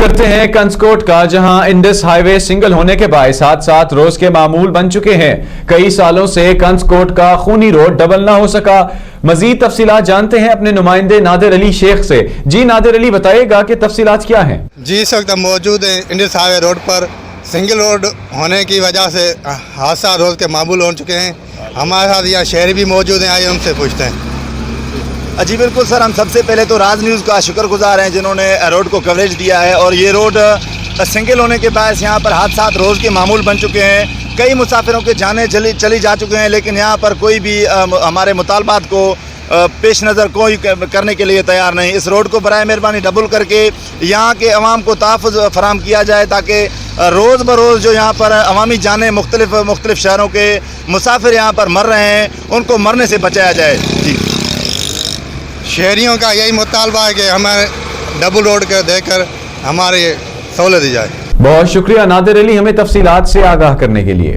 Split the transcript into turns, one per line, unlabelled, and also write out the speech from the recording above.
کرتے ہیں کنسکوٹ کا، جہاں انڈس ہائی وے سنگل ہونے کے باعث حادثات روز کے معمول بن چکے ہیں۔ کئی سالوں سے کنسکوٹ کا خونی روڈ ڈبل نہ ہو سکا۔ مزید تفصیلات جانتے ہیں اپنے نمائندے نادر علی شیخ سے۔ جی نادر علی، بتائیے گا کہ تفصیلات کیا ہیں؟
جی اس وقت ہم موجود ہیں انڈس ہائی وے روڈ پر۔ سنگل روڈ ہونے کی وجہ سے حادثات روز کے معمول ہو چکے ہیں۔ ہمارے ساتھ یہاں شہری بھی موجود ہیں، آئیے ان سے پوچھتے ہیں۔
جی بالکل سر، ہم سب سے پہلے تو راز نیوز کا شکر گزار ہیں جنہوں نے روڈ کو کوریج دیا ہے، اور یہ روڈ سنگل ہونے کے باعث یہاں پر حادثات روز کے معمول بن چکے ہیں۔ کئی مسافروں کے جانیں چلی جا چکے ہیں، لیکن یہاں پر کوئی بھی ہمارے مطالبات کو پیش نظر کوئی کرنے کے لیے تیار نہیں۔ اس روڈ کو برائے مہربانی ڈبل کر کے یہاں کے عوام کو تحفظ فراہم کیا جائے، تاکہ روز بروز جو یہاں پر عوامی جانیں مختلف شہروں کے مسافر یہاں پر مر رہے ہیں، ان کو مرنے سے بچایا جائے۔ جی
شہریوں کا یہی مطالبہ ہے کہ ہمیں ڈبل روڈ کر دے کر ہماری سہولت دی جائے۔
بہت شکریہ نادر علی، ہمیں تفصیلات سے آگاہ کرنے کے لیے۔